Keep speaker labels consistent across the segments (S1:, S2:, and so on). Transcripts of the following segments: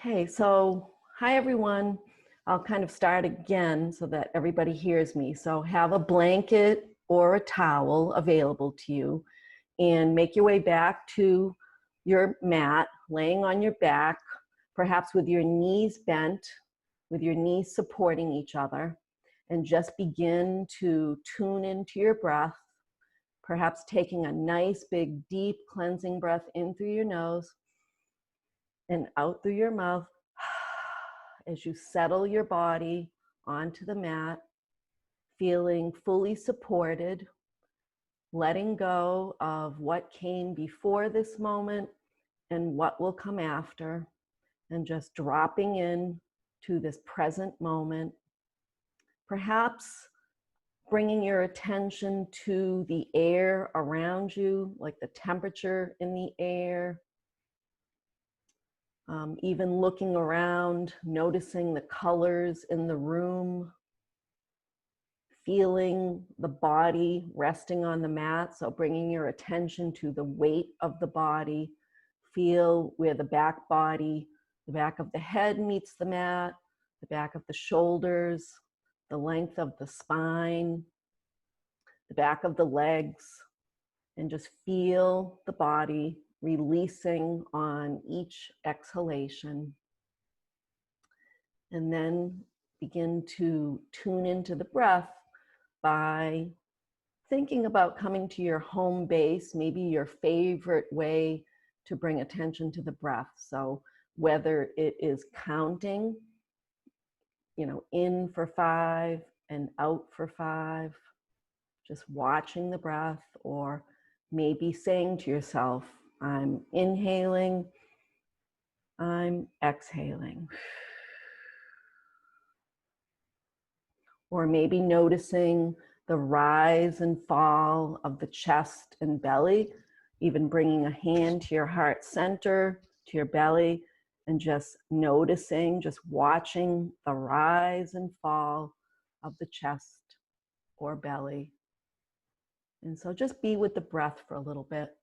S1: Okay, so hi everyone. I'll kind of start again so that everybody hears me. So have a blanket or a towel available to you and make your way back to your mat, laying on your back, perhaps with your knees bent, with your knees supporting each other, and just begin to tune into your breath, perhaps taking a nice big deep cleansing breath in through your nose and out through your mouth as you settle your body onto the mat, feeling fully supported, letting go of what came before this moment and what will come after, and just dropping in to this present moment. Perhaps bringing your attention to the air around you, like the temperature in the air. Even looking around, noticing the colors in the room, feeling the body resting on the mat. So bringing your attention to the weight of the body. Feel where the back body, the back of the head meets the mat, the back of the shoulders, the length of the spine, the back of the legs, and just feel the body releasing on each exhalation. And then begin to tune into the breath by thinking about coming to your home base, maybe your favorite way to bring attention to the breath. So whether it is counting, in for 5 and out for 5, just watching the breath, or maybe saying to yourself, I'm inhaling, I'm exhaling. Or maybe noticing the rise and fall of the chest and belly, even bringing a hand to your heart center, to your belly, and just noticing, just watching the rise and fall of the chest or belly. And so just be with the breath for a little bit.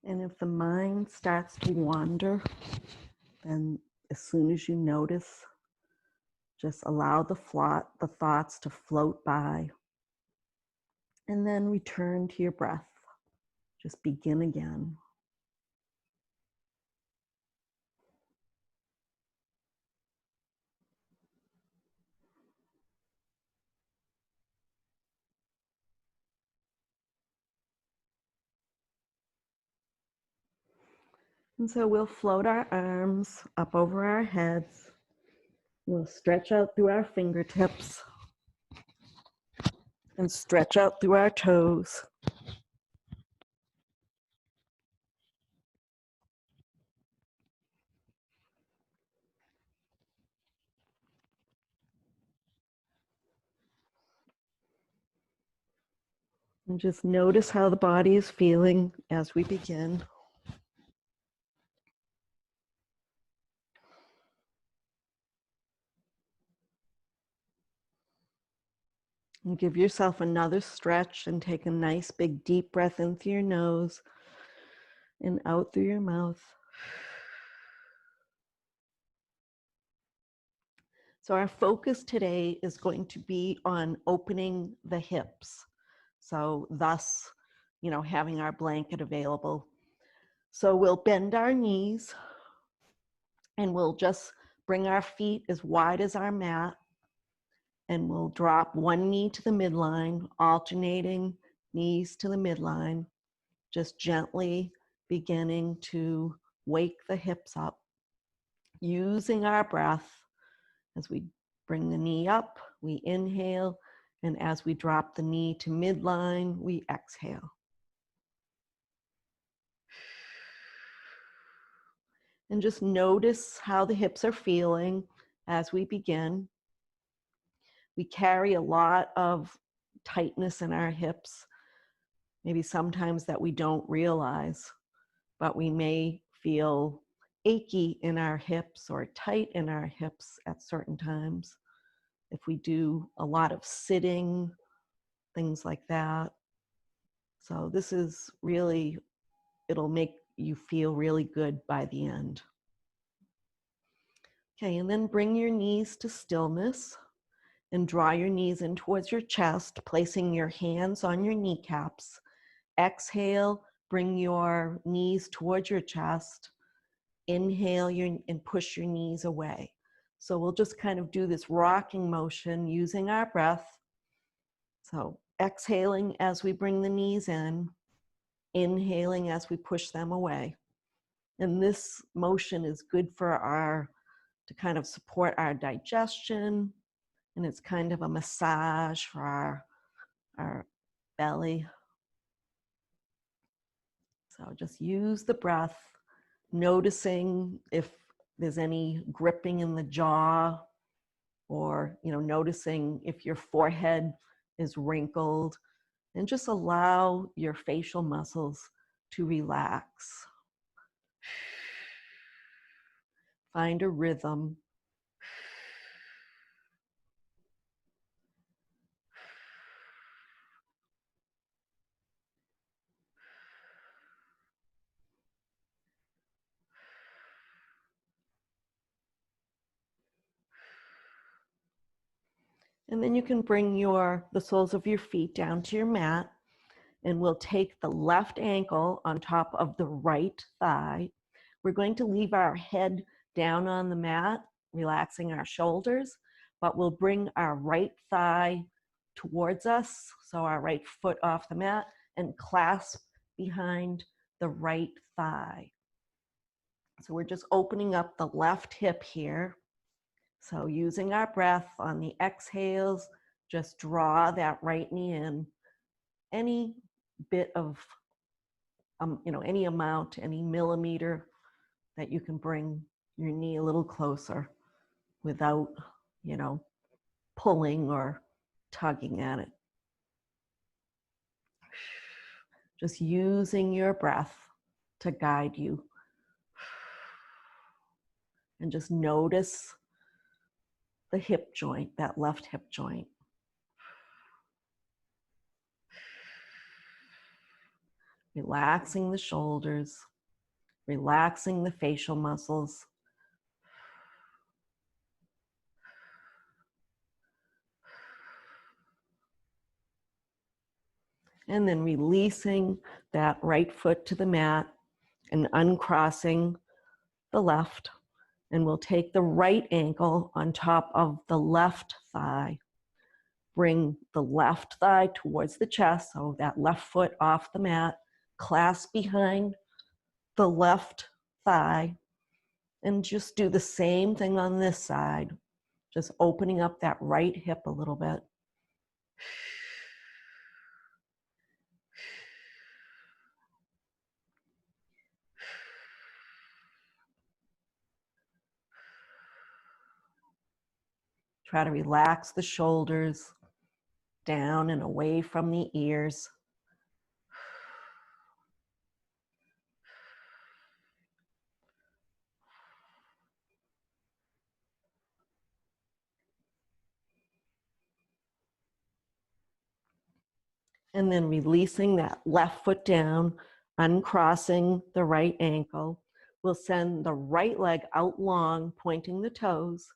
S1: And if the mind starts to wander, then as soon as you notice, just allow the thoughts to float by, and then return to your breath. Just begin again. And so we'll float our arms up over our heads. We'll stretch out through our fingertips and stretch out through our toes. And just notice how the body is feeling as we begin. And give yourself another stretch and take a nice big deep breath in through your nose and out through your mouth. So our focus today is going to be on opening the hips. So thus, having our blanket available. So we'll bend our knees and we'll just bring our feet as wide as our mat, and we'll drop one knee to the midline, alternating knees to the midline, just gently beginning to wake the hips up, using our breath As we bring the knee up, we inhale, and as we drop the knee to midline, we exhale. And just notice how the hips are feeling as we begin. We carry a lot of tightness in our hips, maybe sometimes that we don't realize, but we may feel achy in our hips or tight in our hips at certain times. If we do a lot of sitting, things like that. So this is really, it'll make you feel really good by the end. Okay, and then bring your knees to stillness and draw your knees in towards your chest, placing your hands on your kneecaps. Exhale, bring your knees towards your chest. Inhale and push your knees away. So we'll just kind of do this rocking motion using our breath. So exhaling as we bring the knees in, inhaling as we push them away. And this motion is good to kind of support our digestion, and it's kind of a massage for our belly. So just use the breath, noticing if there's any gripping in the jaw, or noticing if your forehead is wrinkled, and just allow your facial muscles to relax. Find a rhythm. And then you can bring the soles of your feet down to your mat, and we'll take the left ankle on top of the right thigh. We're going to leave our head down on the mat, relaxing our shoulders, but we'll bring our right thigh towards us, so our right foot off the mat, and clasp behind the right thigh. So we're just opening up the left hip here. So using our breath on the exhales, just draw that right knee in. Any bit of, any amount, any millimeter that you can bring your knee a little closer without, pulling or tugging at it. Just using your breath to guide you. And just notice the hip joint, that left hip joint. Relaxing the shoulders, relaxing the facial muscles. And then releasing that right foot to the mat and uncrossing the left. And we'll take the right ankle on top of the left thigh. Bring the left thigh towards the chest, so that left foot off the mat. Clasp behind the left thigh. And just do the same thing on this side. Just opening up that right hip a little bit. Try to relax the shoulders down and away from the ears. And then releasing that left foot down, uncrossing the right ankle. We'll send the right leg out long, pointing the toes,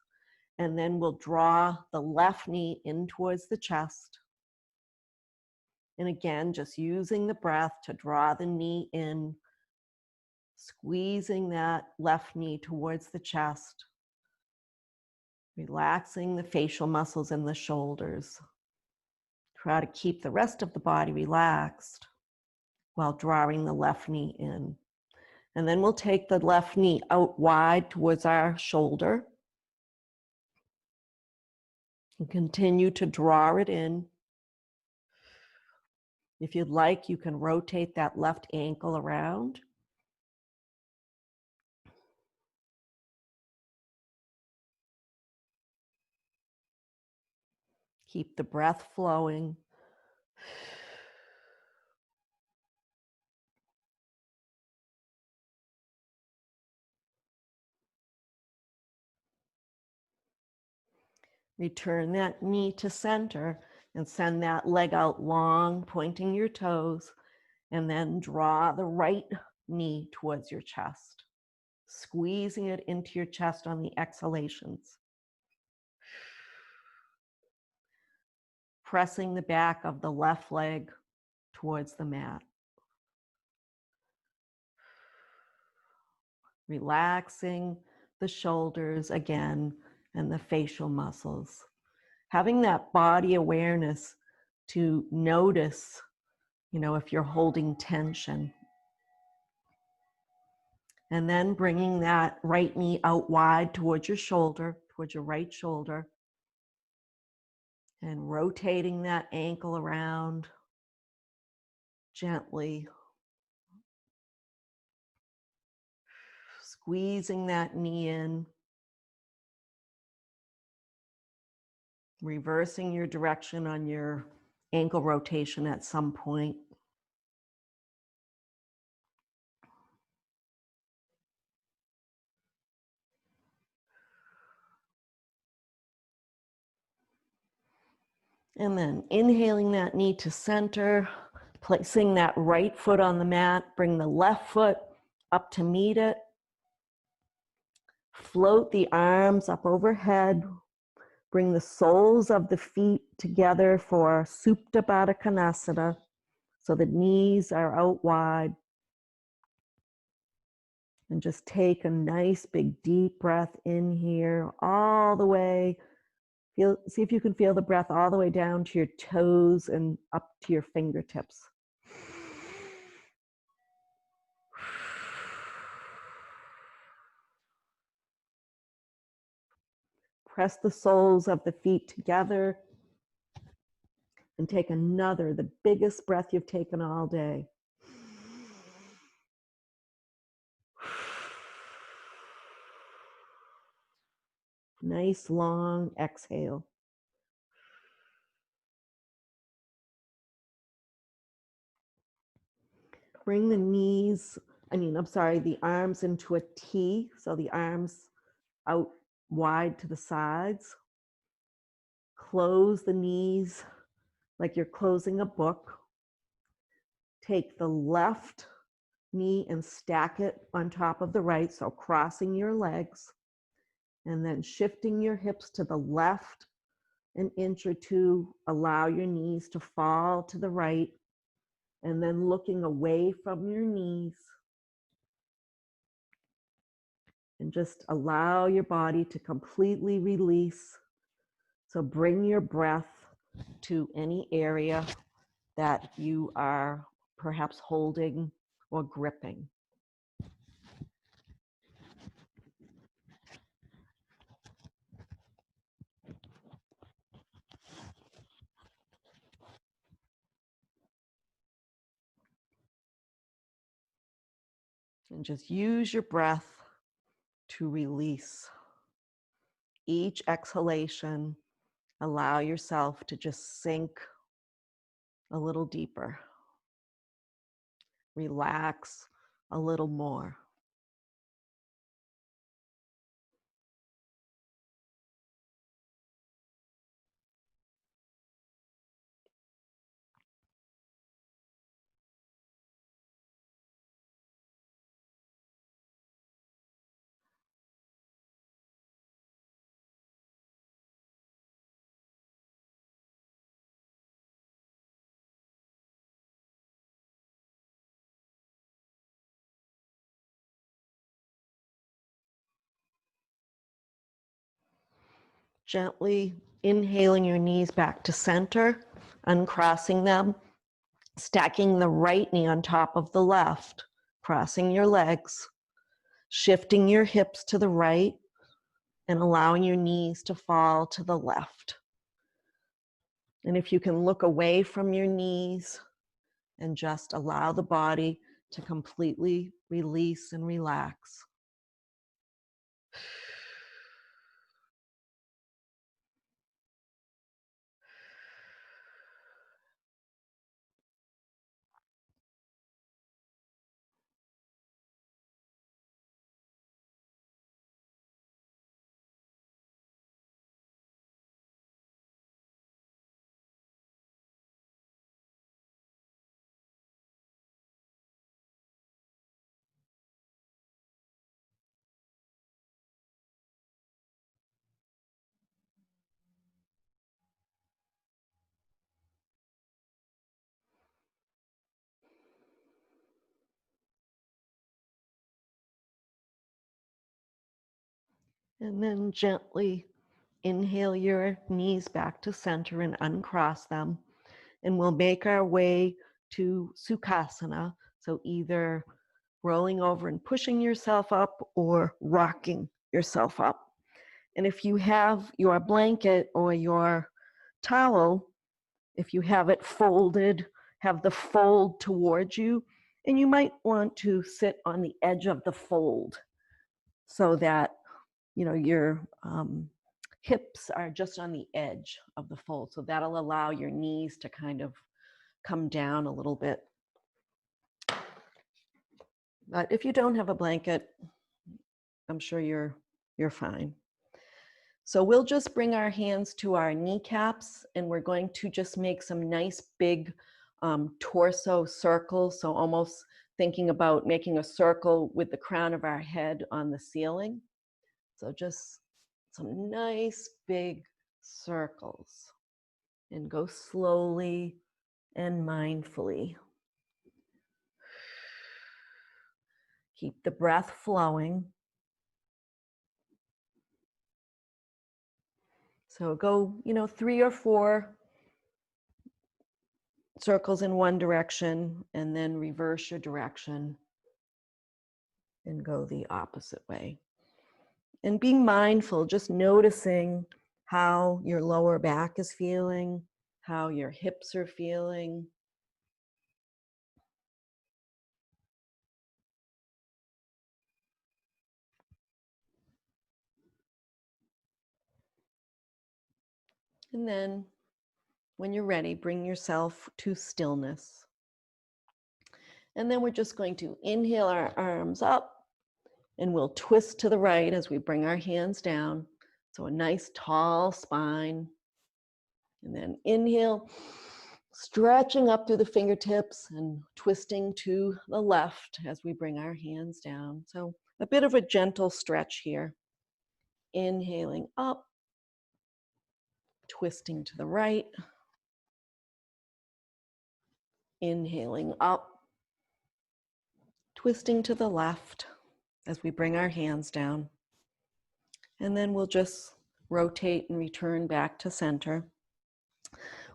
S1: and then we'll draw the left knee in towards the chest. And again, just using the breath to draw the knee in, squeezing that left knee towards the chest, relaxing the facial muscles in the shoulders. Try to keep the rest of the body relaxed while drawing the left knee in. And then we'll take the left knee out wide towards our shoulder. And continue to draw it in. If you'd like, you can rotate that left ankle around. Keep the breath flowing. Return that knee to center and send that leg out long, pointing your toes, and then draw the right knee towards your chest, squeezing it into your chest on the exhalations. Pressing the back of the left leg towards the mat. Relaxing the shoulders again and the facial muscles. Having that body awareness to notice, if you're holding tension. And then bringing that right knee out wide towards your shoulder, towards your right shoulder. And rotating that ankle around gently. Squeezing that knee in. Reversing your direction on your ankle rotation at some point. And then inhaling that knee to center, placing that right foot on the mat, bring the left foot up to meet it. Float the arms up overhead. Bring the soles of the feet together for Supta Baddha Konasana, so the knees are out wide. And just take a nice big deep breath in here all the way. See if you can feel the breath all the way down to your toes and up to your fingertips. Press the soles of the feet together and take another, the biggest breath you've taken all day. Nice long exhale. Bring the arms into a T, so the arms out wide to the sides. Close the knees like you're closing a book. Take the left knee and stack it on top of the right, so crossing your legs, and then shifting your hips to the left an inch or two. Allow your knees to fall to the right, and then looking away from your knees. And just allow your body to completely release. So bring your breath to any area that you are perhaps holding or gripping. And just use your breath to release. Each exhalation, allow yourself to just sink a little deeper. Relax a little more. Gently inhaling your knees back to center, uncrossing them, stacking the right knee on top of the left, crossing your legs, shifting your hips to the right, and allowing your knees to fall to the left. And if you can look away from your knees and just allow the body to completely release and relax. And then gently inhale your knees back to center and uncross them. And we'll make our way to Sukhasana. So either rolling over and pushing yourself up or rocking yourself up. And if you have your blanket or your towel, if you have it folded, have the fold towards you, and you might want to sit on the edge of the fold so that your hips are just on the edge of the fold. So that'll allow your knees to kind of come down a little bit. But if you don't have a blanket, I'm sure you're fine. So we'll just bring our hands to our kneecaps, and we're going to just make some nice big torso circles. So almost thinking about making a circle with the crown of our head on the ceiling. So just some nice big circles, and go slowly and mindfully. Keep the breath flowing. So go, 3 or 4 circles in one direction, and then reverse your direction and go the opposite way. And be mindful, just noticing how your lower back is feeling, how your hips are feeling. And then when you're ready, bring yourself to stillness. And then we're just going to inhale our arms up, and we'll twist to the right as we bring our hands down. So a nice tall spine. And then inhale, stretching up through the fingertips and twisting to the left as we bring our hands down. So a bit of a gentle stretch here. Inhaling up, twisting to the right. Inhaling up, twisting to the left as we bring our hands down. And then we'll just rotate and return back to center.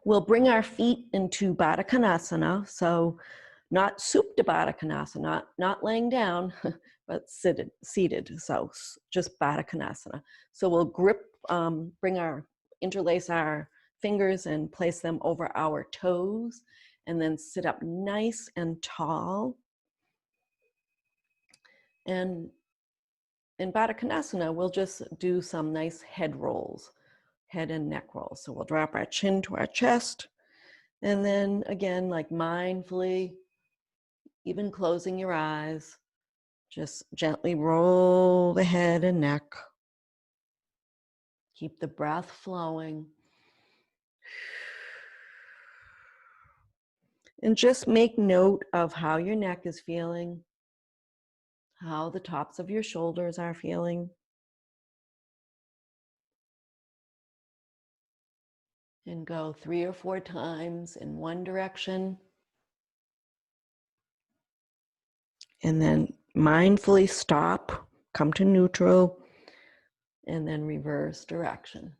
S1: We'll bring our feet into Baddha Konasana. So not Supta Baddha Konasana, not laying down, but seated. So just Baddha Konasana. So we'll interlace our fingers and place them over our toes, and then sit up nice and tall. And in Baddha Konasana, we'll just do some nice head rolls, head and neck rolls. So we'll drop our chin to our chest, and then again, like mindfully, even closing your eyes, just gently roll the head and neck. Keep the breath flowing. And just make note of how your neck is feeling, how the tops of your shoulders are feeling. And go 3 or 4 times in one direction. And then mindfully stop, come to neutral, and then reverse direction.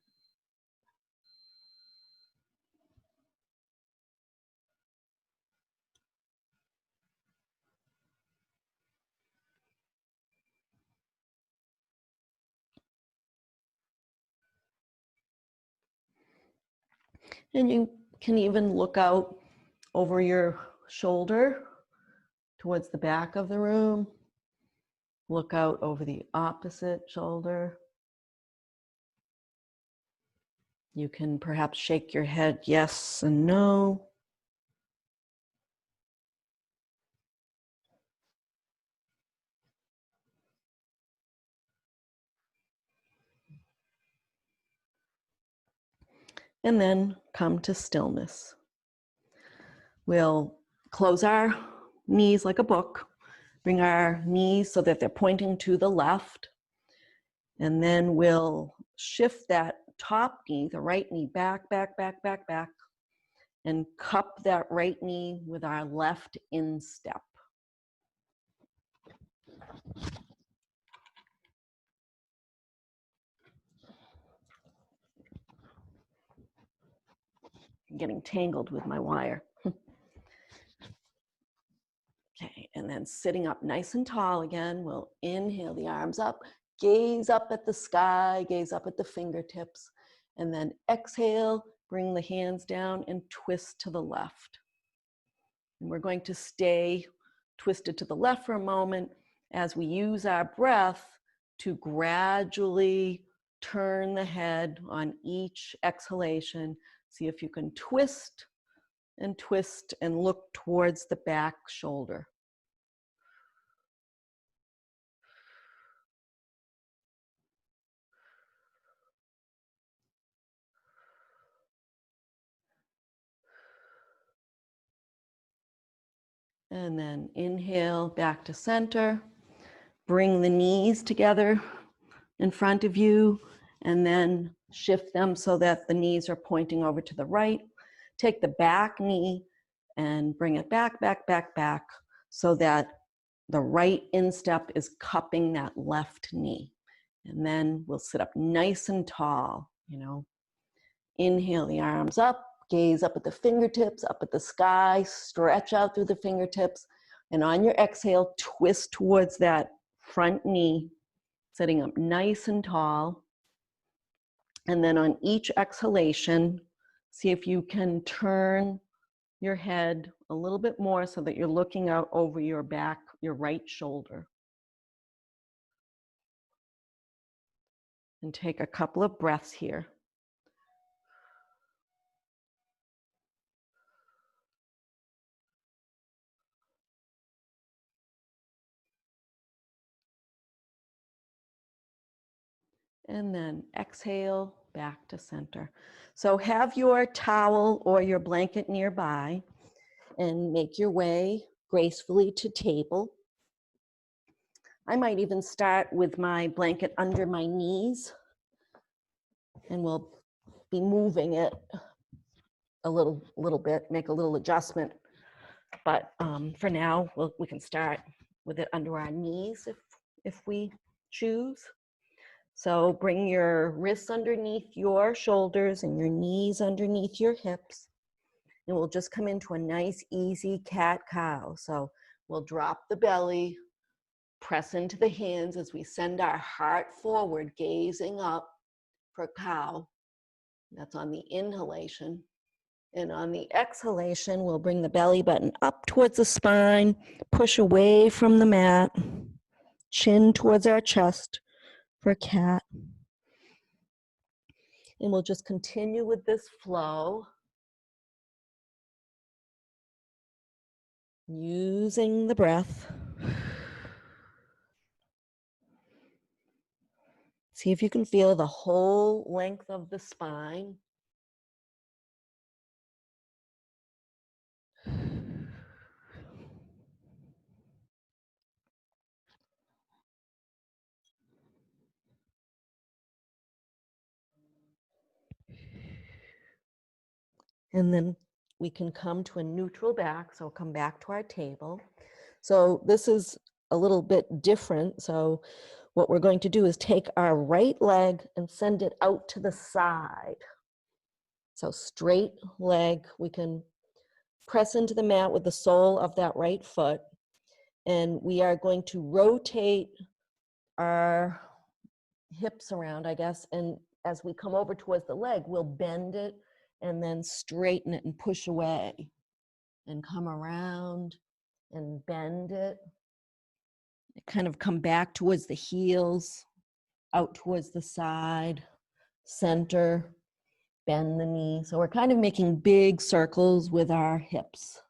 S1: And you Can even look out over your shoulder towards the back of the room. Look out over the opposite shoulder. You can perhaps shake your head yes and no. And then come to stillness. We'll close our knees like a book, bring our knees so that they're pointing to the left, and then we'll shift that top knee, the right knee, back, back, back, back, back, and cup that right knee with our left instep. I'm getting tangled with my wire. Okay, and then sitting up nice and tall again, we'll inhale the arms up, gaze up at the sky, gaze up at the fingertips, and then exhale, bring the hands down and twist to the left. And we're going to stay twisted to the left for a moment as we use our breath to gradually turn the head on each exhalation. See if you can twist and look towards the back shoulder. And then inhale back to center. Bring the knees together in front of you and then shift them so that the knees are pointing over to the right. Take the back knee and bring it back, back, back, back so that the right instep is cupping that left knee. And then we'll sit up nice and tall, Inhale the arms up, gaze up at the fingertips, up at the sky, stretch out through the fingertips. And on your exhale, twist towards that front knee, sitting up nice and tall. And then on each exhalation, see if you can turn your head a little bit more so that you're looking out over your back, your right shoulder. And take a couple of breaths here. And then exhale back to center. So have your towel or your blanket nearby and make your way gracefully to table. I might even start with my blanket under my knees and we'll be moving it a little bit, make a little adjustment. But for now, we can start with it under our knees if we choose. So bring your wrists underneath your shoulders and your knees underneath your hips. And we'll just come into a nice, easy cat-cow. So we'll drop the belly, press into the hands as we send our heart forward, gazing up for cow. That's on the inhalation. And on the exhalation, we'll bring the belly button up towards the spine, push away from the mat, chin towards our chest for cat. And we'll just continue with this flow, using the breath. See if you can feel the whole length of the spine. And then we can come to a neutral back, so come back to our table. So this is a little bit different. So what we're going to do is take our right leg and send it out to the side. So straight leg, we can press into the mat with the sole of that right foot. And we are going to rotate our hips around, I guess. And as we come over towards the leg, we'll bend it and then straighten it and push away and come around and bend it. Kind of come back towards the heels, out towards the side, center, bend the knee. So we're kind of making big circles with our hips.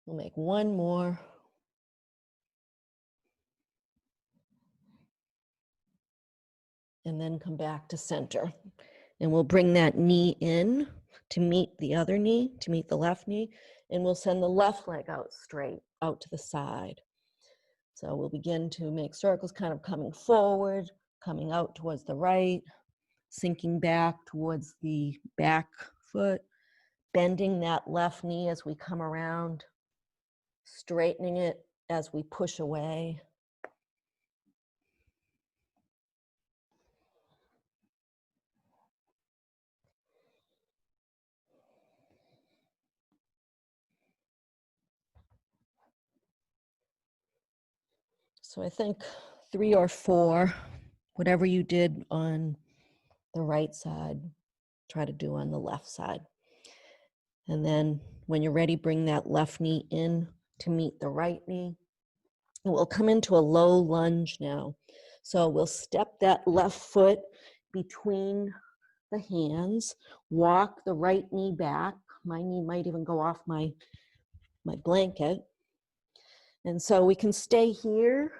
S1: We'll make one more. And then come back to center. And we'll bring that knee in to meet the other knee, to meet the left knee. And we'll send the left leg out straight, out to the side. So we'll begin to make circles, kind of coming forward, coming out towards the right, sinking back towards the back foot, bending that left knee as we come around, straightening it as we push away. So I think 3 or 4, whatever you did on the right side, try to do on the left side. And then when you're ready, bring that left knee in to meet the right knee. And we'll come into a low lunge now. So we'll step that left foot between the hands, walk the right knee back. My knee might even go off my blanket. And so we can stay here,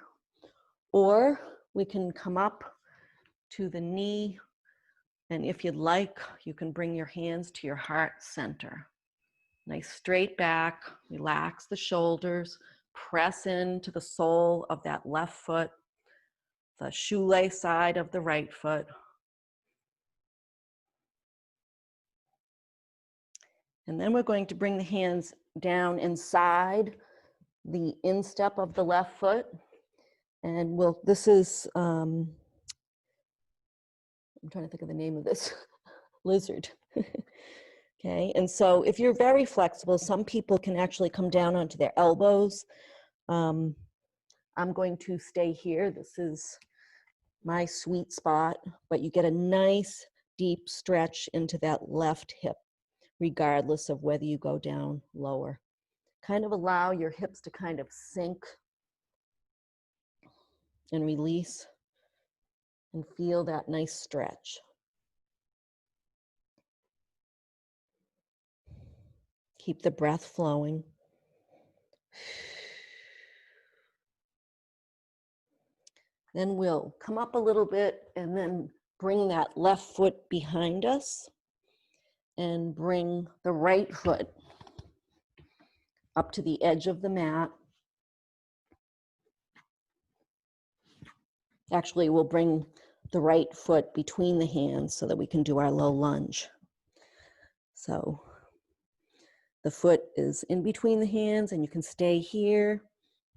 S1: or we can come up to the knee. And if you'd like, you can bring your hands to your heart center. Nice straight back, relax the shoulders, press into the sole of that left foot, the shoelace side of the right foot. And then we're going to bring the hands down inside the instep of the left foot. And this is, I'm trying to think of the name of this, lizard. Okay, and so if you're very flexible, some people can actually come down onto their elbows. I'm going to stay here. This is my sweet spot, but you get a nice deep stretch into that left hip, regardless of whether you go down lower. Kind of allow your hips to kind of sink and release and feel that nice stretch. Keep the breath flowing. Then we'll come up a little bit and then bring that left foot behind us and bring the right foot up to the edge of the mat. Actually, we'll bring the right foot between the hands so that we can do our low lunge. So the foot is in between the hands and you can stay here.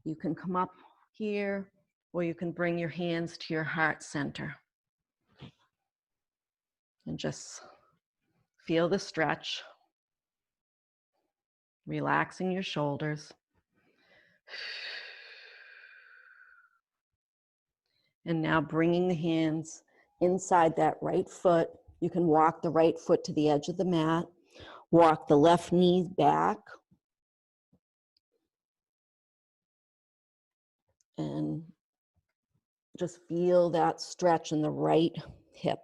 S1: You can come up here, or you can bring your hands to your heart center. And just feel the stretch, relaxing your shoulders. And now bringing the hands inside that right foot. You can walk the right foot to the edge of the mat, walk the left knee back, and just feel that stretch in the right hip.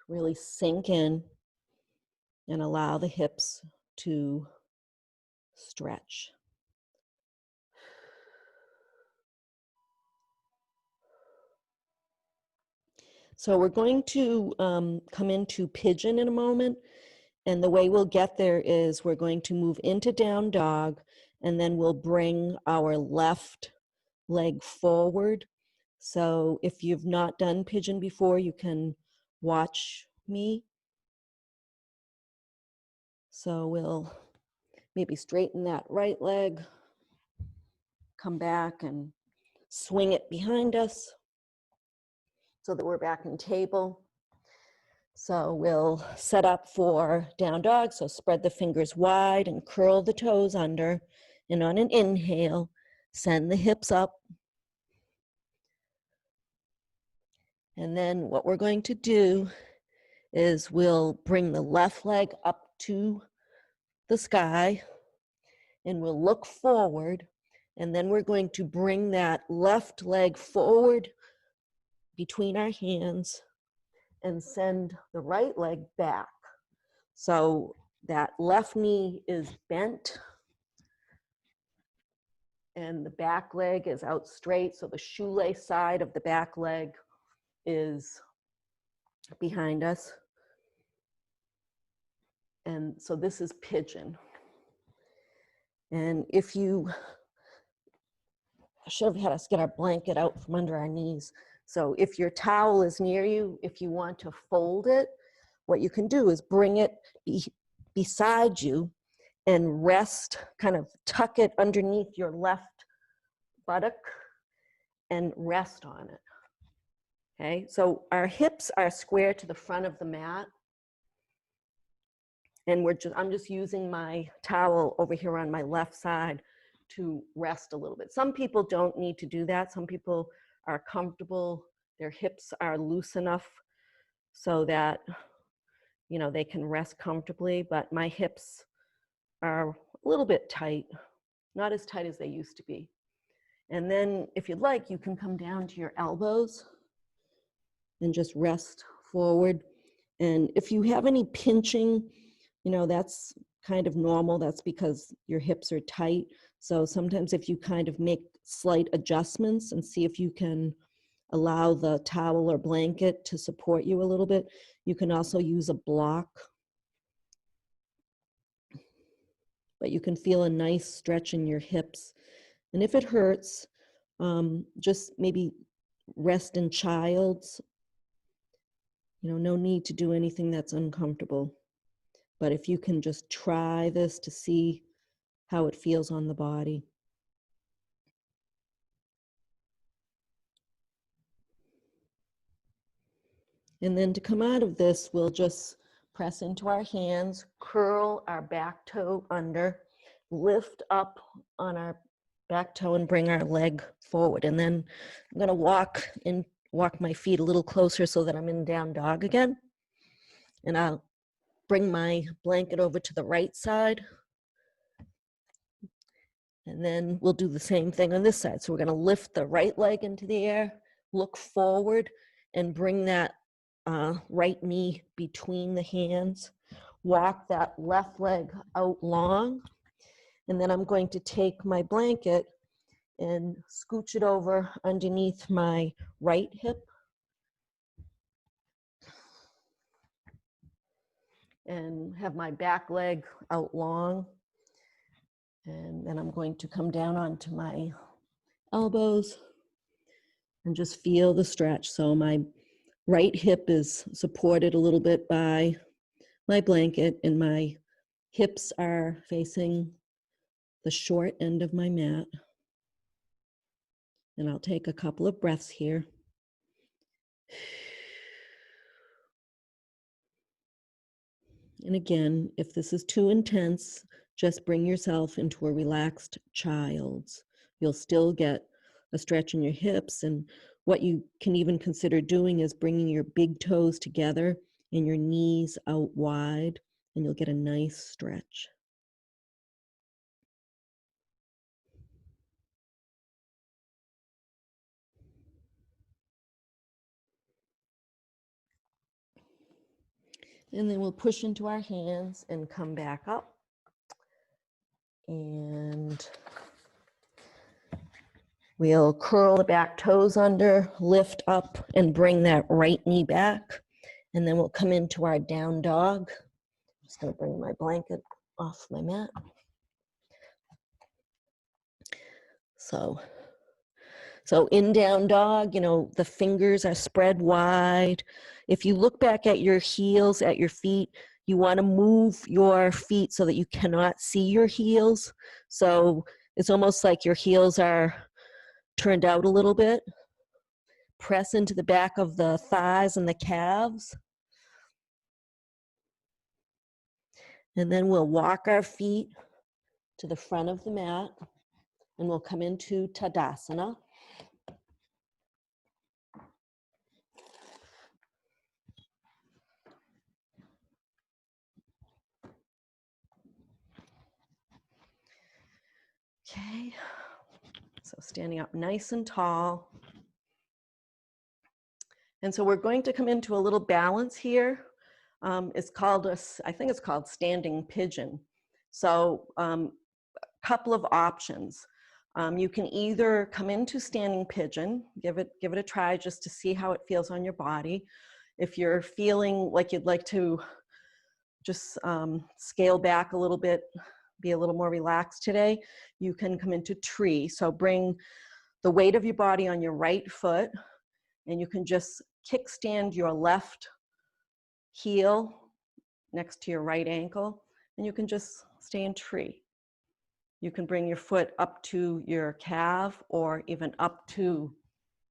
S1: Really sink in and allow the hips to stretch. So we're going to come into pigeon in a moment. And the way we'll get there is we're going to move into down dog, and then we'll bring our left leg forward. So if you've not done pigeon before, you can watch me. So we'll maybe straighten that right leg, come back and swing it behind us so that we're back in table. So we'll set up for down dog. So spread the fingers wide and curl the toes under And on an inhale, send the hips up. And then what we're going to do is we'll bring the left leg up to the sky and we'll look forward. And then we're going to bring that left leg forward between our hands and send the right leg back. So that left knee is bent and the back leg is out straight. So the shoelace side of the back leg is behind us. And so this is pigeon. And if you, I should have had us get our blanket out from under our knees. So if your towel is near you, if you want to fold it, what you can do is bring it beside you and rest, kind of tuck it underneath your left buttock and rest on it. Okay, so our hips are square to the front of the mat. And I'm just using my towel over here on my left side to rest a little bit. Some people don't need to do that. Some people are comfortable. Their hips are loose enough so that, you know, they can rest comfortably, but my hips are a little bit tight, not as tight as they used to be. And then if you'd like, you can come down to your elbows and just rest forward. And if you have any pinching, you know, that's kind of normal. That's because your hips are tight. So sometimes if you kind of make slight adjustments and see if you can allow the towel or blanket to support you a little bit, you can also use a block. But you can feel a nice stretch in your hips. And if it hurts, just maybe rest in child's. You know, no need to do anything that's uncomfortable. But if you can just try this to see how it feels on the body. And then to come out of this, we'll just press into our hands, curl our back toe under, lift up on our back toe and bring our leg forward. And then I'm gonna walk my feet a little closer so that I'm in down dog again. And I'll bring my blanket over to the right side. And then we'll do the same thing on this side. So we're gonna lift the right leg into the air, look forward, and bring that right knee between the hands. Walk that left leg out long. And then I'm going to take my blanket and scooch it over underneath my right hip. And have my back leg out long. And then I'm going to come down onto my elbows and just feel the stretch. So my right hip is supported a little bit by my blanket and my hips are facing the short end of my mat. And I'll take a couple of breaths here. And again, if this is too intense, just bring yourself into a relaxed child's. You'll still get a stretch in your hips. And what you can even consider doing is bringing your big toes together and your knees out wide, and you'll get a nice stretch. And then we'll push into our hands and come back up. And we'll curl the back toes under, lift up, and bring that right knee back. And then we'll come into our down dog. I'm just gonna bring my blanket off my mat. So in down dog, you know, the fingers are spread wide. If you look back at your heels, at your feet, you want to move your feet so that you cannot see your heels. So it's almost like your heels are turned out a little bit. Press into the back of the thighs and the calves. And then we'll walk our feet to the front of the mat, and we'll come into Tadasana. Okay, so standing up nice and tall. And so we're going to come into a little balance here. It's called, I think it's called standing pigeon. So a couple of options. You can either come into standing pigeon, give it a try just to see how it feels on your body. If you're feeling like you'd like to just scale back a little bit, be a little more relaxed today, you can come into tree. So bring the weight of your body on your right foot, and you can just kickstand your left heel next to your right ankle, and you can just stay in tree. You can bring your foot up to your calf or even up to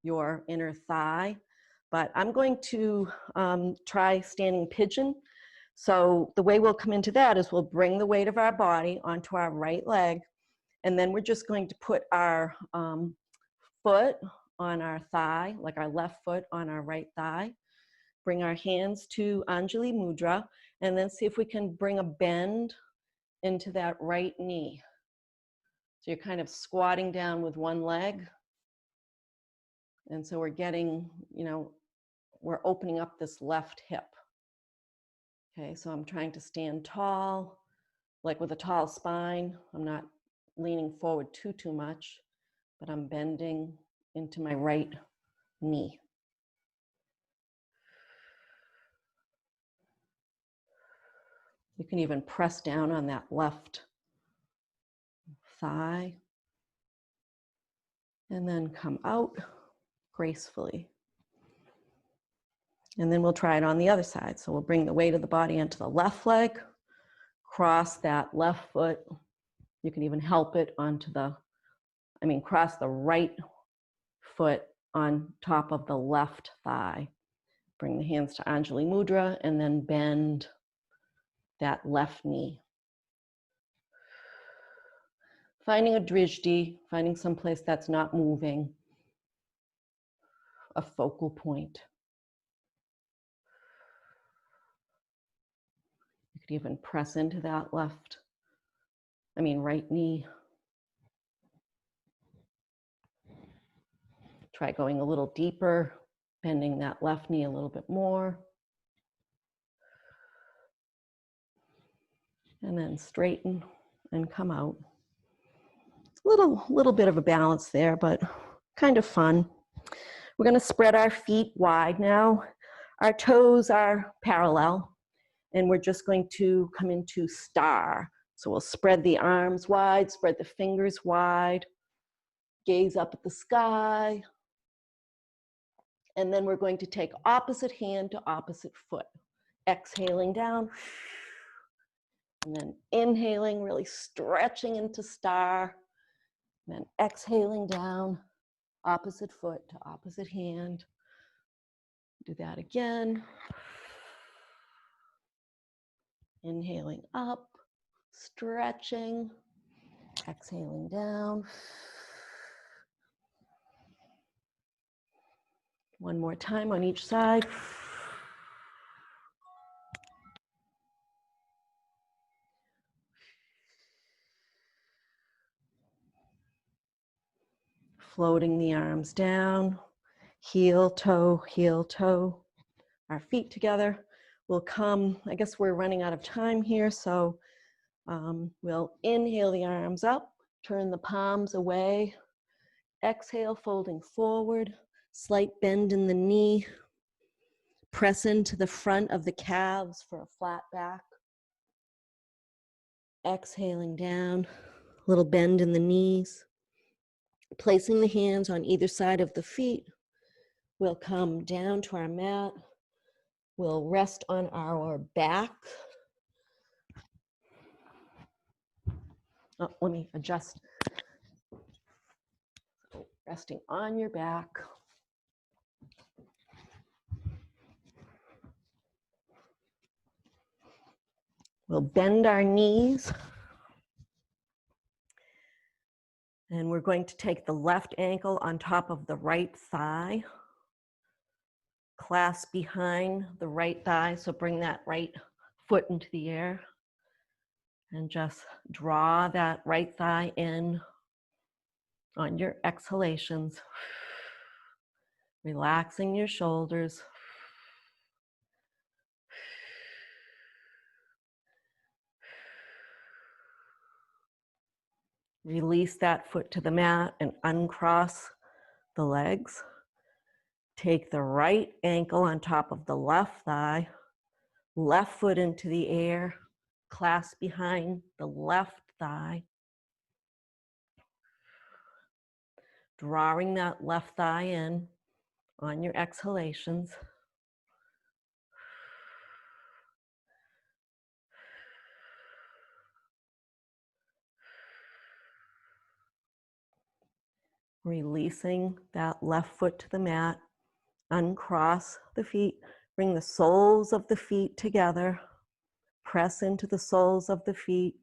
S1: your inner thigh. But I'm going to try standing pigeon. So the way we'll come into that is we'll bring the weight of our body onto our right leg, and then we're just going to put our foot on our thigh, like our left foot on our right thigh. Bring our hands to Anjali Mudra, and then see if we can bring a bend into that right knee. So you're kind of squatting down with one leg. And so we're getting, we're opening up this left hip. Okay, so I'm trying to stand tall, like with a tall spine. I'm not leaning forward too much, but I'm bending into my right knee. You can even press down on that left thigh and then come out gracefully. And then we'll try it on the other side. So we'll bring the weight of the body into the left leg, cross that left foot. You can even help it onto cross the right foot on top of the left thigh. Bring the hands to Anjali Mudra and then bend that left knee. Finding a drishti, finding some place that's not moving, a focal point. You could even press into that right knee. Try going a little deeper, bending that left knee a little bit more. And then straighten and come out. Little bit of a balance there, but kind of fun. We're going to spread our feet wide now. Our toes are parallel, and we're just going to come into star. So we'll spread the arms wide, spread the fingers wide, gaze up at the sky. And then we're going to take opposite hand to opposite foot. Exhaling down. And then inhaling, really stretching into star. And then exhaling down, opposite foot to opposite hand. Do that again. Inhaling up, stretching, exhaling down. One more time on each side. Floating the arms down, heel, toe, our feet together. We'll come, I guess we're running out of time here, so we'll inhale the arms up, turn the palms away, exhale, folding forward, slight bend in the knee, press into the front of the calves for a flat back. Exhaling down, little bend in the knees. Placing the hands on either side of the feet, we'll come down to our mat. We'll rest on our back. Oh, let me adjust. So resting on your back. We'll bend our knees. And we're going to take the left ankle on top of the right thigh, clasp behind the right thigh, so bring that right foot into the air, and just draw that right thigh in on your exhalations, relaxing your shoulders. Release that foot to the mat and uncross the legs. Take the right ankle on top of the left thigh, left foot into the air, clasp behind the left thigh, drawing that left thigh in on your exhalations. Releasing that left foot to the mat, uncross the feet, bring the soles of the feet together, press into the soles of the feet,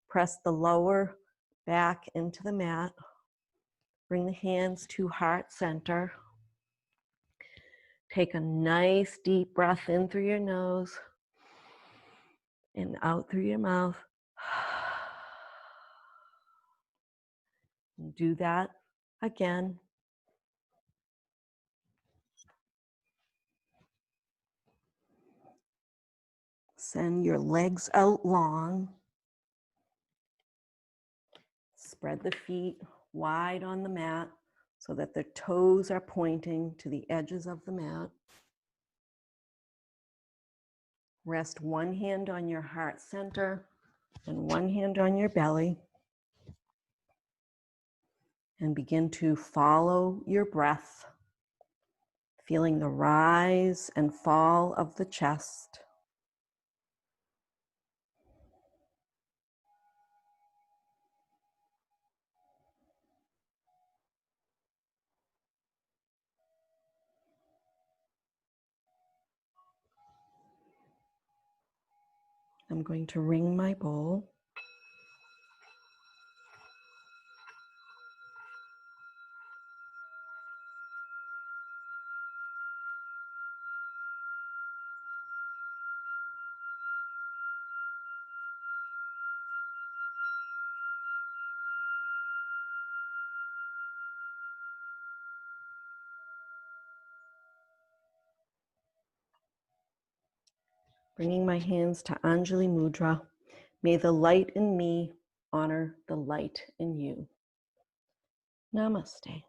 S1: press the lower back into the mat, bring the hands to heart center. Take a nice deep breath in through your nose and out through your mouth. And do that again. Send your legs out long. Spread the feet wide on the mat so that the toes are pointing to the edges of the mat. Rest one hand on your heart center and one hand on your belly. And begin to follow your breath, feeling the rise and fall of the chest. I'm going to ring my bowl. Bringing my hands to Anjali Mudra. May the light in me honor the light in you. Namaste.